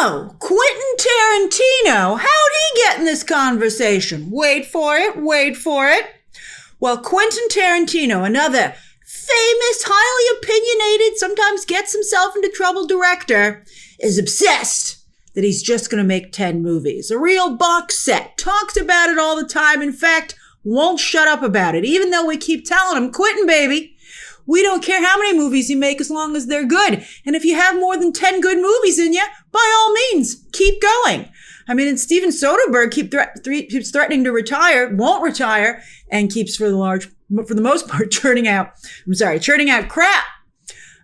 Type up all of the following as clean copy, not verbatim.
So, Quentin Tarantino, how'd he get in this conversation? Wait for it. Well, Quentin Tarantino, another famous, highly opinionated, sometimes gets himself into trouble director, is obsessed that he's just going to make 10 movies. A real box set. Talks about it all the time. In fact, won't shut up about it, even though we keep telling him, Quentin, baby, we don't care how many movies you make as long as they're good. And if you have more than 10 good movies in you, by all means, keep going. I mean, and Steven Soderbergh keeps threatening to retire, won't retire, and keeps for the most part, churning out crap.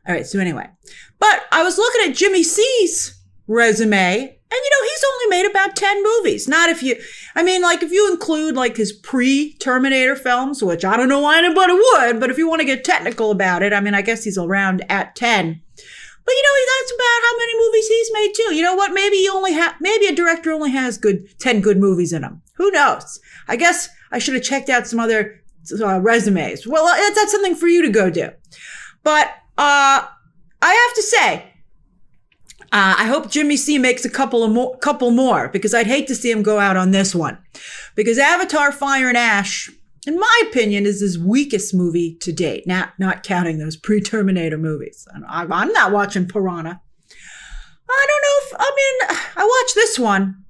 All right, so anyway. But I was looking at Jimmy C's resume, and he's only made about 10 movies. If you include like his pre-Terminator films, which I don't know why anybody would, but if you want to get technical about it, I guess he's around at 10. But that's about how many movies he's made too. You know what? Maybe a director only has 10 good movies in him. Who knows? I guess I should have checked out some other resumes. Well, that's something for you to go do. But I have to say, I hope Jimmy C makes a couple more, because I'd hate to see him go out on this one. Because Avatar: Fire and Ash, in my opinion, is his weakest movie to date. Not counting those pre-Terminator movies. I'm not watching Piranha. I don't know I watched this one.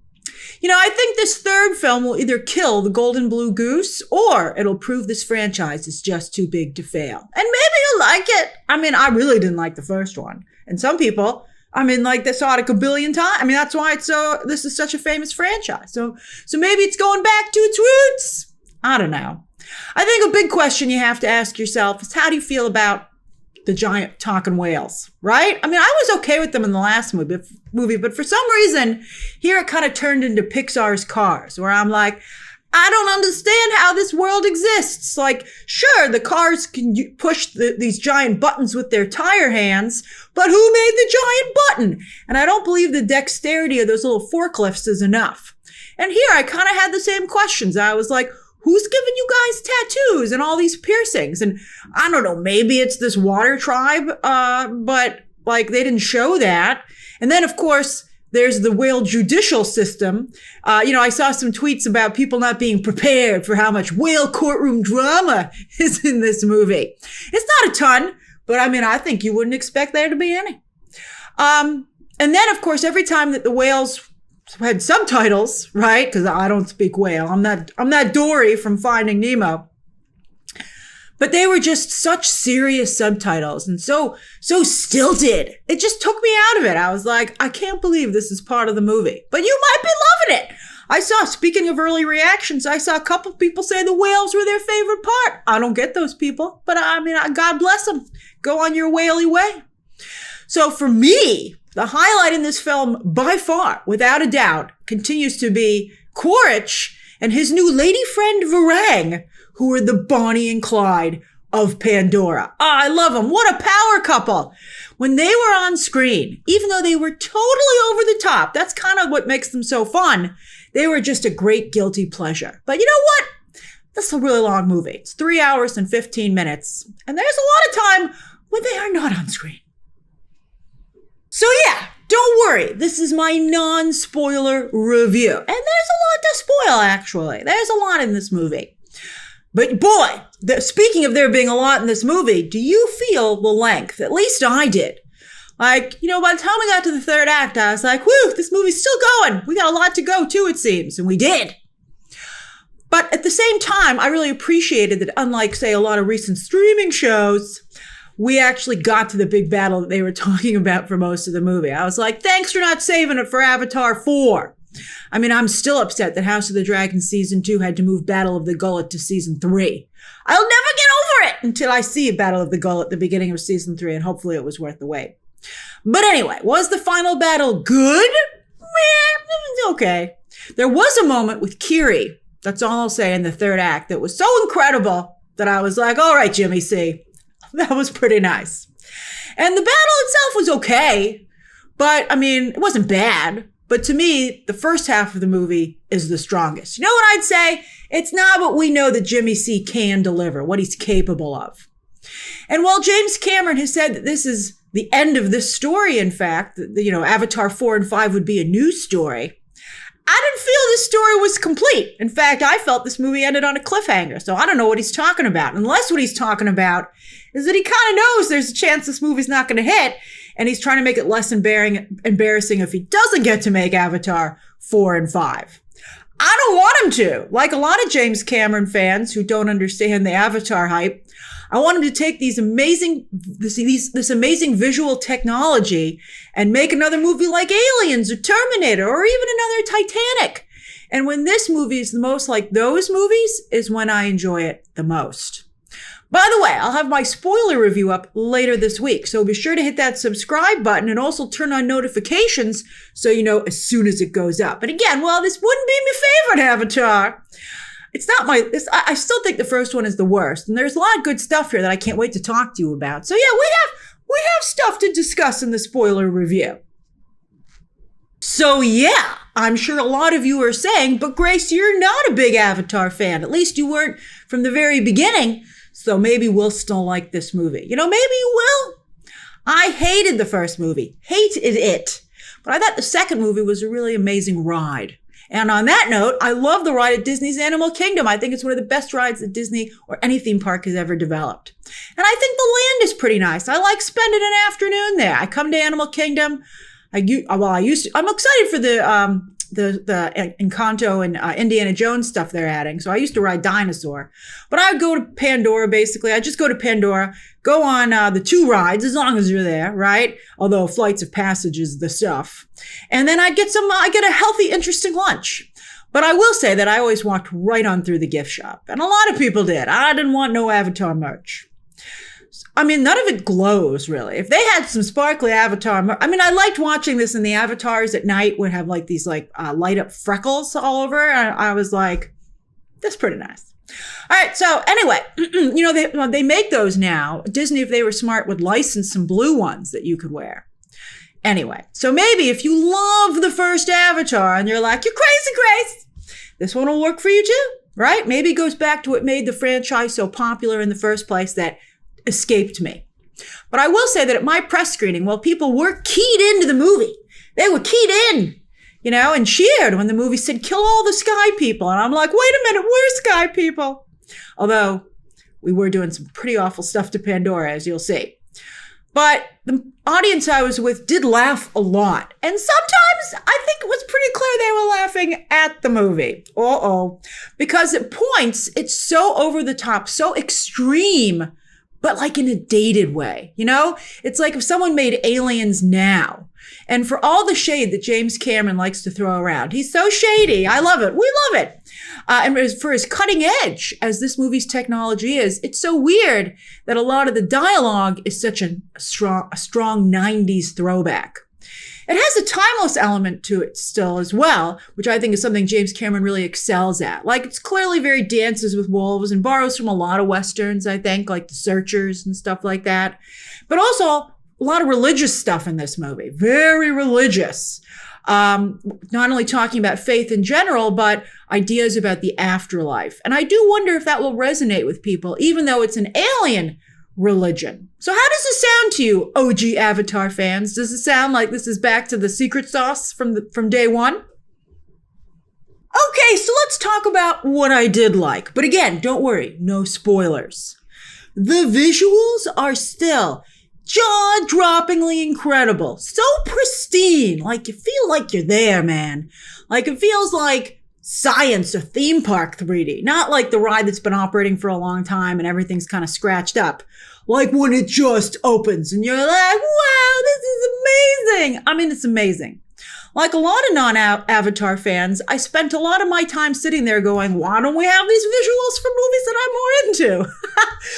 I think this third film will either kill the golden blue goose, or it'll prove this franchise is just too big to fail. And maybe you'll like it. I really didn't like the first one. And some people, they saw it a billion times. That's why this is such a famous franchise. So maybe it's going back to its roots. I don't know. I think a big question you have to ask yourself is, how do you feel about the giant talking whales, right? I was okay with them in the last movie, but for some reason, here it kind of turned into Pixar's Cars, where I'm like, I don't understand how this world exists. Like, sure, the cars can push these giant buttons with their tire hands, but who made the giant button? And I don't believe the dexterity of those little forklifts is enough. And here I kind of had the same questions. I was like, who's giving you guys tattoos and all these piercings? And I don't know, maybe it's this water tribe, but they didn't show that. And then, of course, there's the whale judicial system. I saw some tweets about people not being prepared for how much whale courtroom drama is in this movie. It's not a ton, but I think you wouldn't expect there to be any. And then, of course, every time that the whales had subtitles, right? Because I don't speak whale. I'm not Dory from Finding Nemo. But they were just such serious subtitles and so stilted. It just took me out of it. I was like, I can't believe this is part of the movie. But you might be loving it. Speaking of early reactions, I saw a couple people say the whales were their favorite part. I don't get those people, but God bless them. Go on your whaley way. So for me, the highlight in this film, by far, without a doubt, continues to be Quaritch and his new lady friend Varang, who are the Bonnie and Clyde of Pandora. I love them. What a power couple. When they were on screen, even though they were totally over the top, that's kind of what makes them so fun, they were just a great guilty pleasure. But you know what? This is a really long movie. It's 3 hours and 15 minutes. And there's a lot of time when they are not on screen. So yeah, don't worry. This is my non-spoiler review. And there's a lot to spoil, actually. There's a lot in this movie. But boy, speaking of there being a lot in this movie, do you feel the length? At least I did. By the time we got to the third act, I was like, whew, this movie's still going. We got a lot to go too, it seems. And we did. But at the same time, I really appreciated that, unlike, say, a lot of recent streaming shows, we actually got to the big battle that they were talking about for most of the movie. I was like, thanks for not saving it for Avatar 4. I'm still upset that House of the Dragon Season 2 had to move Battle of the Gullet to Season 3. I'll never get over it until I see Battle of the Gullet at the beginning of Season 3, and hopefully it was worth the wait. But anyway, was the final battle good? Okay. There was a moment with Kiri, that's all I'll say, in the third act that was so incredible that I was like, all right, Jimmy C. That was pretty nice. And the battle itself was okay, but it wasn't bad. But to me, the first half of the movie is the strongest. You know what I'd say? It's not what we know that Jimmy C can deliver, what he's capable of. And while James Cameron has said that this is the end of this story, in fact, Avatar 4 and 5 would be a new story. I didn't feel this story was complete. In fact, I felt this movie ended on a cliffhanger. So I don't know what he's talking about. Unless what he's talking about is that he kind of knows there's a chance this movie's not going to hit. And he's trying to make it less embarrassing if he doesn't get to make Avatar 4 and 5. I don't want him to. Like a lot of James Cameron fans who don't understand the Avatar hype, I want him to take this amazing visual technology and make another movie like Aliens or Terminator or even another Titanic. And when this movie is the most like those movies is when I enjoy it the most. By the way, I'll have my spoiler review up later this week, so be sure to hit that subscribe button and also turn on notifications so you know as soon as it goes up. And again, well, this wouldn't be my favorite Avatar. It's not I still think the first one is the worst. And there's a lot of good stuff here that I can't wait to talk to you about. So yeah, we have stuff to discuss in the spoiler review. So yeah, I'm sure a lot of you are saying, but Grace, you're not a big Avatar fan. At least you weren't from the very beginning. So maybe we'll still like this movie. Maybe you will. I hated the first movie. Hated it. But I thought the second movie was a really amazing ride. And on that note, I love the ride at Disney's Animal Kingdom. I think it's one of the best rides that Disney or any theme park has ever developed. And I think the land is pretty nice. I like spending an afternoon there. I come to Animal Kingdom. I'm excited for the Encanto and Indiana Jones stuff they're adding. So I used to ride Dinosaur. But I would go to Pandora, basically. I just go to Pandora, go on the 2 rides, as long as you're there, right? Although Flights of Passage is the stuff. And then I get a healthy, interesting lunch. But I will say that I always walked right on through the gift shop. And a lot of people did. I didn't want no Avatar merch. I mean, none of it glows, really. If they had some sparkly Avatar, I liked watching this, and the avatars at night would have like these light up freckles all over. And I was like, that's pretty nice. All right. So anyway, they make those now. Disney, if they were smart, would license some blue ones that you could wear. Anyway, so maybe if you love the first Avatar and you're like, you're crazy, Grace, this one will work for you too, right? Maybe it goes back to what made the franchise so popular in the first place that escaped me. But I will say that at my press screening, people were keyed into the movie. They were keyed in, and cheered when the movie said, kill all the sky people. And I'm like, wait a minute, we're sky people. Although we were doing some pretty awful stuff to Pandora, as you'll see. But the audience I was with did laugh a lot. And sometimes I think it was pretty clear they were laughing at the movie. Because at points, it's so over the top, so extreme, but like in a dated way, It's like if someone made Aliens now, and for all the shade that James Cameron likes to throw around, he's so shady. I love it. We love it. And for as cutting edge as this movie's technology is, it's so weird that a lot of the dialogue is such a strong 90s throwback. It has a timeless element to it still as well, which I think is something James Cameron really excels at. Like, it's clearly very Dances with Wolves and borrows from a lot of Westerns, I think, like The Searchers and stuff like that. But also a lot of religious stuff in this movie. Very religious. Not only talking about faith in general, but ideas about the afterlife. And I do wonder if that will resonate with people, even though it's an alien religion. So how does this sound to you, OG Avatar fans? Does it sound like this is back to the secret sauce from day one? Okay, so let's talk about what I did like. But again, don't worry, no spoilers. The visuals are still jaw-droppingly incredible. So pristine. Like, you feel like you're there, man. Like, it feels like science or theme park 3D. Not like the ride that's been operating for a long time and everything's kind of scratched up. Like when it just opens and you're like, wow, this is amazing. It's amazing. Like a lot of non-Avatar fans, I spent a lot of my time sitting there going, why don't we have these visuals for movies that I'm more into?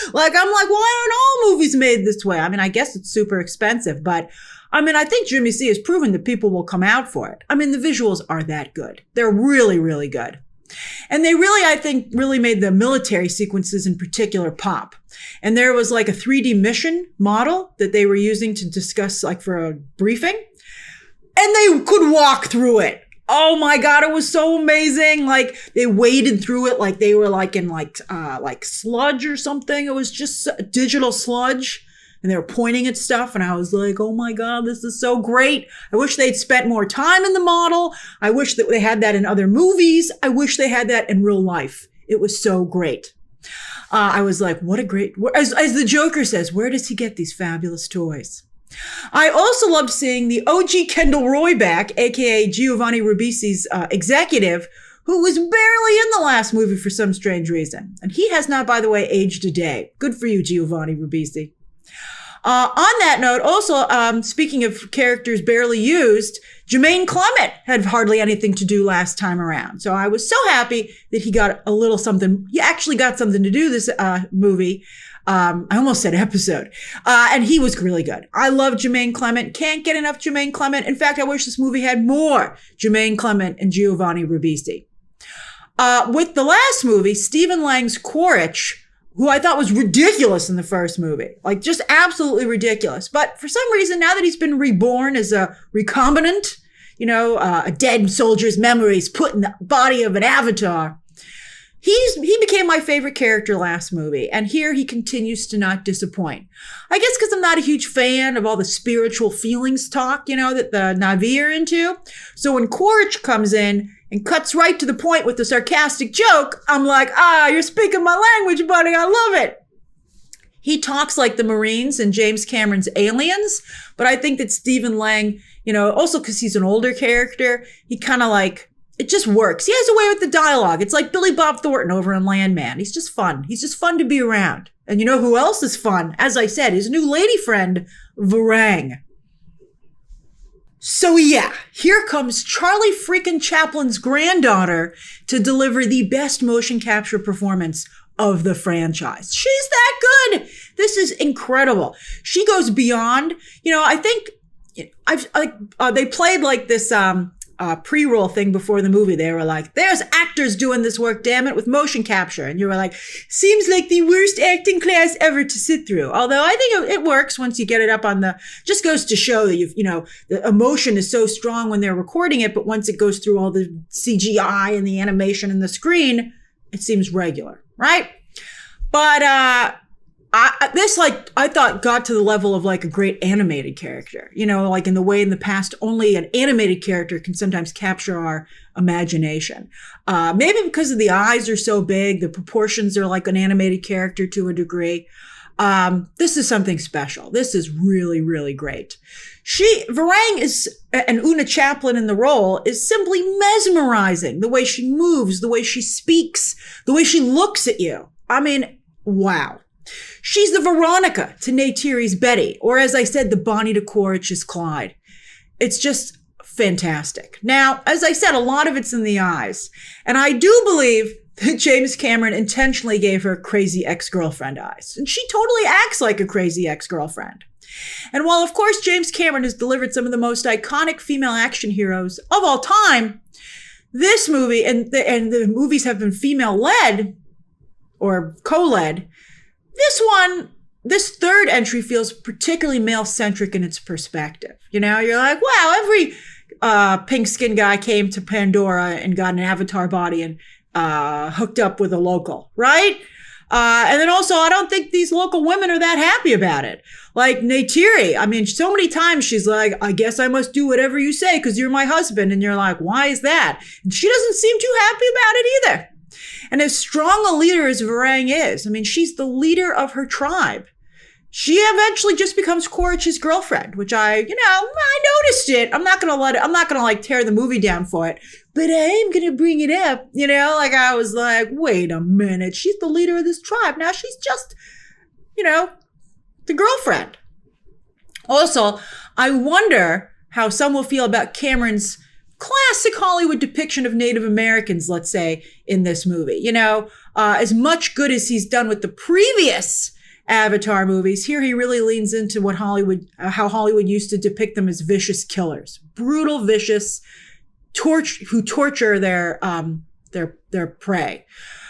I'm like, why aren't all movies made this way? I guess it's super expensive, but I think Jimmy C has proven that people will come out for it. The visuals are that good. They're really, really good. And they really, I think, really made the military sequences in particular pop. And there was like a 3D mission model that they were using to discuss for a briefing. And they could walk through it. Oh my God, it was so amazing. They waded through it like they were in sludge or something. It was just digital sludge. and they were pointing at stuff. And I was like, oh my God, this is so great. I wish they'd spent more time in the model. I wish that they had that in other movies. I wish they had that in real life. It was so great. I was like, what a great, as the Joker says, where does he get these fabulous toys? I also loved seeing the OG Kendall Roy back, aka Giovanni Ribisi's executive, who was barely in the last movie for some strange reason. And he has not, by the way, aged a day. Good for you, Giovanni Ribisi. On that note, also, speaking of characters barely used, Jermaine Clement had hardly anything to do last time around. So I was so happy that he got a little something. He actually got something to do this movie. I almost said episode. And he was really good. I love Jermaine Clement. Can't get enough Jermaine Clement. In fact, I wish this movie had more Jermaine Clement and Giovanni Ribisi. With the last movie, Stephen Lang's Quaritch, who I thought was ridiculous in the first movie, like just absolutely ridiculous. But for some reason, now that he's been reborn as a recombinant, a dead soldier's memories put in the body of an avatar, he became my favorite character last movie. And here he continues to not disappoint. I guess because I'm not a huge fan of all the spiritual feelings talk, that the Na'vi are into. So when Quaritch comes in and cuts right to the point with the sarcastic joke, I'm like, you're speaking my language, buddy. I love it. He talks like the Marines in James Cameron's Aliens, but I think that Stephen Lang, also because he's an older character, he kind of it just works. He has a way with the dialogue. It's like Billy Bob Thornton over in Landman. He's just fun. He's just fun to be around. And you know who else is fun? As I said, his new lady friend, Varang. So yeah, here comes Charlie freaking Chaplin's granddaughter to deliver the best motion capture performance of the franchise. She's that good. This is incredible. She goes beyond, I think they played like this, pre-roll thing before the movie. They were like, there's actors doing this work, damn it, with motion capture. And you were like, seems like the worst acting class ever to sit through. Although I think it works once you get it up on just goes to show that the emotion is so strong when they're recording it, but once it goes through all the CGI and the animation and the screen, it seems regular, right? But, I thought got to the level of like a great animated character, like in the way in the past, only an animated character can sometimes capture our imagination. Maybe because of the eyes are so big, the proportions are like an animated character to a degree. This is something special. This is really, really great. Varang and Una Chaplin in the role is simply mesmerizing. The way she moves, the way she speaks, the way she looks at you. I mean, wow. She's the Veronica to Neytiri's Betty, or as I said, the Bonnie to Quaritch's Clyde. It's just fantastic. Now, as I said, a lot of it's in the eyes. And I do believe that James Cameron intentionally gave her crazy ex-girlfriend eyes. And she totally acts like a crazy ex-girlfriend. And while, of course, James Cameron has delivered some of the most iconic female action heroes of all time, this movie, and the movies have been female-led, or co-led, this third entry feels particularly male-centric in its perspective. You're like, wow, every pink-skinned guy came to Pandora and got an avatar body and hooked up with a local, right? And then also, I don't think these local women are that happy about it. Like Neytiri, I mean, so many times she's like, I guess I must do whatever you say because you're my husband. And you're like, why is that? And she doesn't seem too happy about it either. And as strong a leader as Varang is, I mean, she's the leader of her tribe. She eventually just becomes Quaritch's girlfriend, which I noticed it. I'm not going to tear the movie down for it, but I am going to bring it up. I was like, wait a minute. She's the leader of this tribe. Now she's just, the girlfriend. Also, I wonder how some will feel about Cameron's classic Hollywood depiction of Native Americans, let's say, in this movie. As much good as he's done with the previous Avatar movies, here he really leans into how Hollywood used to depict them as vicious killers, brutal, vicious, who torture their prey.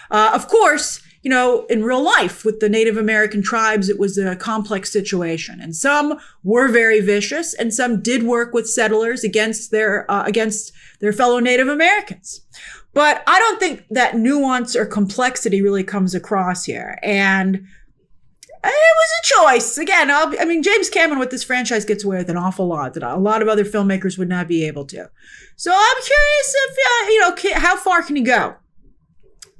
Of course, in real life with the Native American tribes, it was a complex situation, and some were very vicious, and some did work with settlers against their fellow Native Americans. But I don't think that nuance or complexity really comes across here. And was a choice. Again, I mean, James Cameron with this franchise gets away with an awful lot that a lot of other filmmakers would not be able to. So I'm curious if, how far can he go?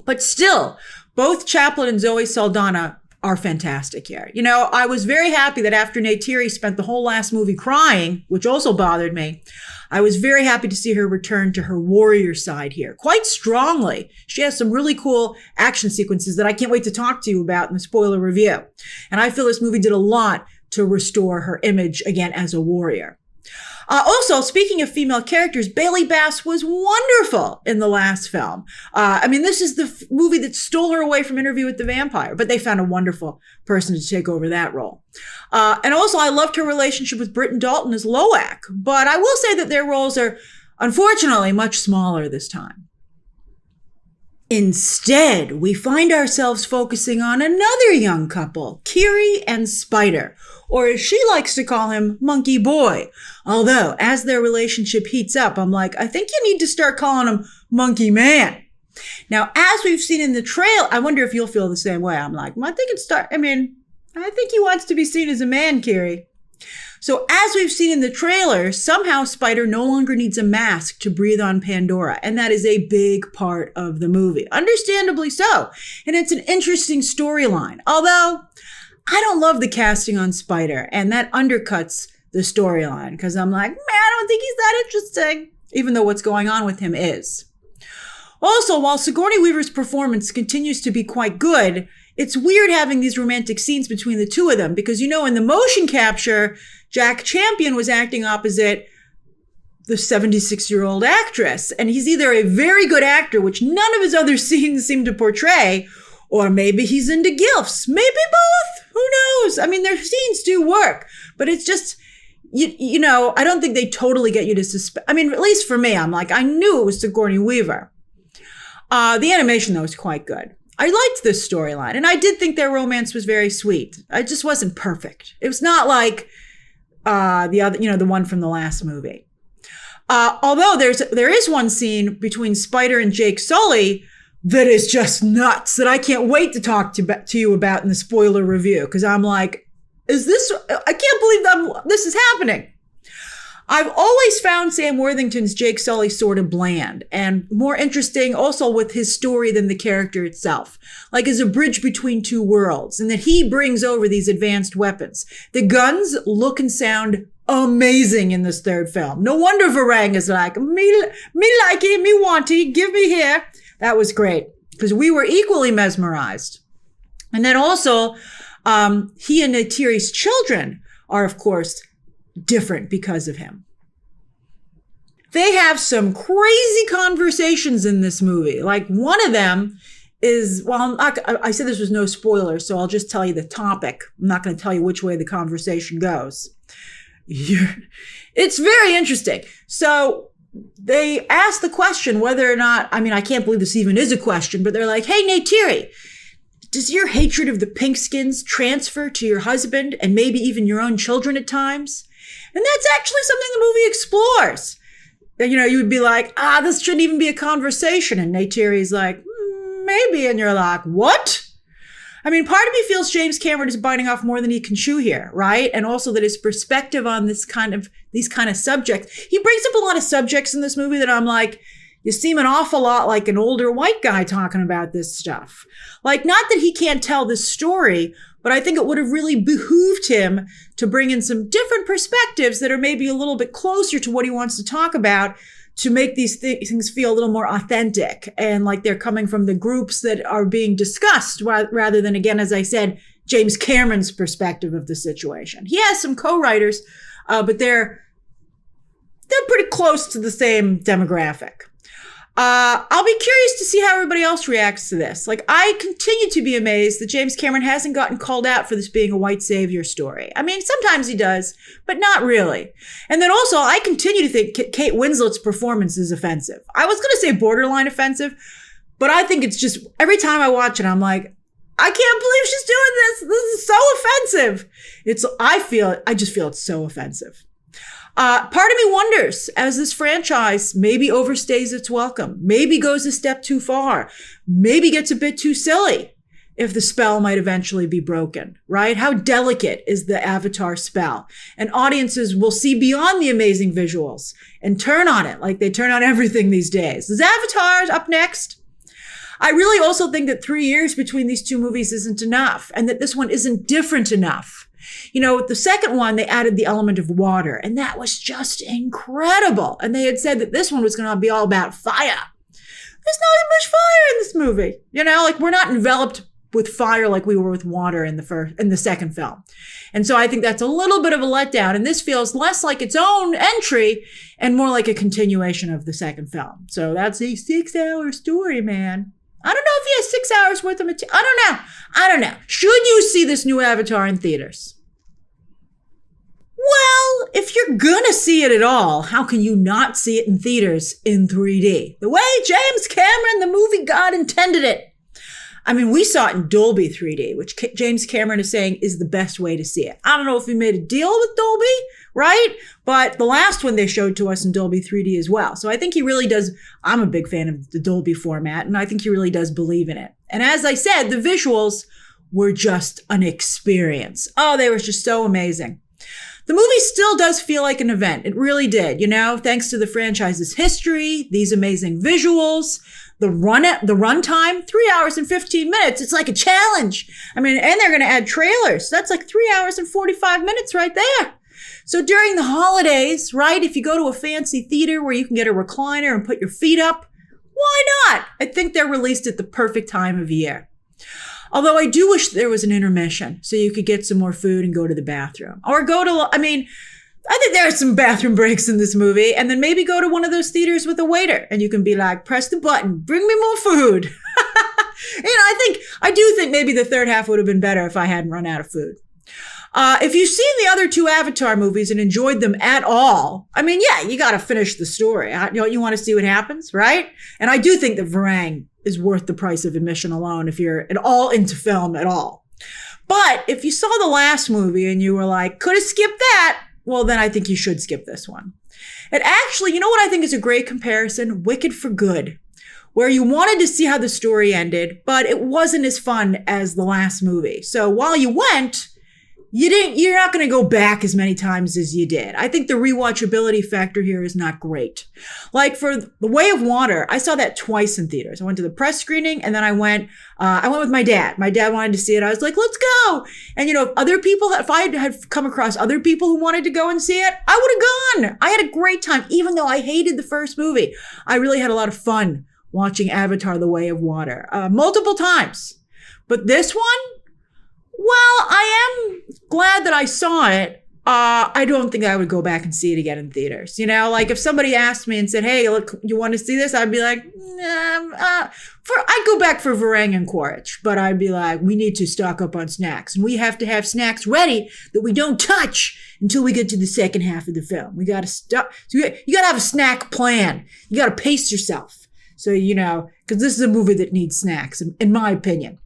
But still, both Chaplin and Zoe Saldana are fantastic here. I was very happy that after Neytiri spent the whole last movie crying, which also bothered me, I was very happy to see her return to her warrior side here quite strongly. She has some really cool action sequences that I can't wait to talk to you about in the spoiler review. And I feel this movie did a lot to restore her image again as a warrior. Also, speaking of female characters, Bailey Bass was wonderful in the last film. This is the movie that stole her away from Interview with the Vampire, but they found a wonderful person to take over that role. And also, I loved her relationship with Britton Dalton as Loak, but I will say that their roles are, unfortunately, much smaller this time. Instead, we find ourselves focusing on another young couple, Kiri and Spider, or as she likes to call him, Monkey Boy. Although, as their relationship heats up, I'm like, I think you need to start calling him Monkey Man. Now, as we've seen in the trail, I wonder if you'll feel the same way. I'm like, I think he wants to be seen as a man, Kiri. So as we've seen in the trailer, somehow Spider no longer needs a mask to breathe on Pandora. And that is a big part of the movie. Understandably so. And it's an interesting storyline. Although, I don't love the casting on Spider. And that undercuts the storyline. Because I'm like, I don't think he's that interesting. Even though what's going on with him is. Also, while Sigourney Weaver's performance continues to be quite good, it's weird having these romantic scenes between the two of them because, in the motion capture, Jack Champion was acting opposite the 76-year-old actress. And he's either a very good actor, which none of his other scenes seem to portray, or maybe he's into gilfs. Maybe both. Who knows? Their scenes do work, but it's just, I don't think they totally get you to suspect. At least for me, I'm like, I knew it was Sigourney Weaver. The animation, though, is quite good. I liked this storyline, and I did think their romance was very sweet. It just wasn't perfect. It was not like the other, the one from the last movie. Although there is one scene between Spider and Jake Sully that is just nuts that I can't wait to talk to you about in the spoiler review because I'm like, I can't believe this is happening. I've always found Sam Worthington's Jake Sully sort of bland and more interesting also with his story than the character itself, like as a bridge between two worlds, and that he brings over these advanced weapons. The guns look and sound amazing in this third film. No wonder Varang is like, me like it, me want it, give me here. That was great because we were equally mesmerized. And then also, he and Neytiri's children are, of course, different because of him. They have some crazy conversations in this movie. Like one of them is, I said this was no spoiler, so I'll just tell you the topic. I'm not going to tell you which way the conversation goes. It's very interesting. So they ask the question whether or not, I can't believe this even is a question, but they're like, hey, Neytiri, does your hatred of the Pinkskins transfer to your husband and maybe even your own children at times? And that's actually something the movie explores. You would be like, this shouldn't even be a conversation. And Neytiri's like, maybe. And you're like, what? Part of me feels James Cameron is biting off more than he can chew here, right? And also that his perspective on these kind of subjects, he brings up a lot of subjects in this movie that I'm like, you seem an awful lot like an older white guy talking about this stuff. Like, not that he can't tell this story, but I think it would have really behooved him to bring in some different perspectives that are maybe a little bit closer to what he wants to talk about to make these things feel a little more authentic and like they're coming from the groups that are being discussed rather than, again, as I said, James Cameron's perspective of the situation. He has some co-writers, but they're pretty close to the same demographic. I'll be curious to see how everybody else reacts to this. Like, I continue to be amazed that James Cameron hasn't gotten called out for this being a white savior story. Sometimes he does, but not really. And then also, I continue to think Kate Winslet's performance is offensive. I was going to say borderline offensive, but I think it's just, every time I watch it, I'm like, I can't believe she's doing this. This is so offensive. I just feel it's so offensive. Part of me wonders, as this franchise maybe overstays its welcome, maybe goes a step too far, maybe gets a bit too silly, if the spell might eventually be broken, right? How delicate is the Avatar spell? And audiences will see beyond the amazing visuals and turn on it like they turn on everything these days. Is Avatar up next? I really also think that 3 years between these two movies isn't enough, and that this one isn't different enough. You know, with the second one, they added the element of water, and that was just incredible. And they had said that this one was going to be all about fire. There's not that much fire in this movie. You know, like we're not enveloped with fire like we were with water in the second film. And so I think that's a little bit of a letdown. And this feels less like its own entry and more like a continuation of the second film. So that's a 6-hour story, man. I don't know if he has 6 hours worth of material. I don't know. Should you see this new Avatar in theaters? Well, if you're gonna see it at all, how can you not see it in theaters in 3D? The way James Cameron, the movie god, intended it. I mean, we saw it in Dolby 3D, which James Cameron is saying is the best way to see it. I don't know if he made a deal with Dolby, right? But the last one they showed to us in Dolby 3D as well. So I think he really does. I'm a big fan of the Dolby format, and I think he really does believe in it. And as I said, the visuals were just an experience. Oh, they were just so amazing. The movie still does feel like an event. It really did, you know, thanks to the franchise's history, these amazing visuals, the runtime, 3 hours and 15 minutes. It's like a challenge. I mean, and they're going to add trailers. That's like 3 hours and 45 minutes right there. So during the holidays, right, if you go to a fancy theater where you can get a recliner and put your feet up, why not? I think they're released at the perfect time of year. Although I do wish there was an intermission so you could get some more food and go to the bathroom. Or I think there are some bathroom breaks in this movie, and then maybe go to one of those theaters with a waiter and you can be like, press the button, bring me more food. I do think maybe the third half would have been better if I hadn't run out of food. If you've seen the other two Avatar movies and enjoyed them at all, I mean, yeah, you got to finish the story. You want to see what happens, right? And I do think that Varang is worth the price of admission alone if you're at all into film at all. But if you saw the last movie and you were like, could have skipped that, well, then I think you should skip this one. And actually, you know what I think is a great comparison? Wicked for Good, where you wanted to see how the story ended, but it wasn't as fun as the last movie. So while you went, you're not going to go back as many times as you did. I think the rewatchability factor here is not great. Like for The Way of Water, I saw that twice in theaters. I went to the press screening and then I went with my dad. My dad wanted to see it. I was like, let's go. And if I had come across other people who wanted to go and see it, I would have gone. I had a great time, even though I hated the first movie. I really had a lot of fun watching Avatar: The Way of Water, multiple times. But this one, well, I am glad that I saw it. I don't think I would go back and see it again in theaters. You know, like if somebody asked me and said, hey, look, you want to see this? I'd be like, I'd go back for Varang and Quaritch, but I'd be like, we need to stock up on snacks, and we have to have snacks ready that we don't touch until we get to the second half of the film. We got to stop. So you got to have a snack plan. You got to pace yourself. So, because this is a movie that needs snacks, in my opinion.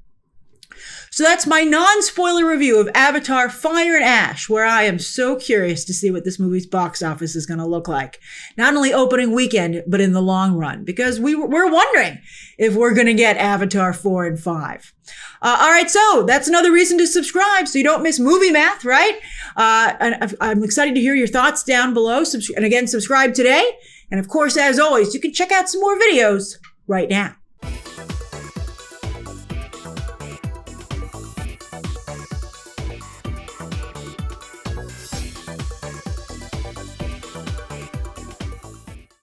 So that's my non-spoiler review of Avatar: Fire and Ash, where I am so curious to see what this movie's box office is going to look like. Not only opening weekend, but in the long run, because we're wondering if we're going to get Avatar 4 and 5. All right, so that's another reason to subscribe so you don't miss movie math, right? And I'm excited to hear your thoughts down below. And again, subscribe today. And of course, as always, you can check out some more videos right now.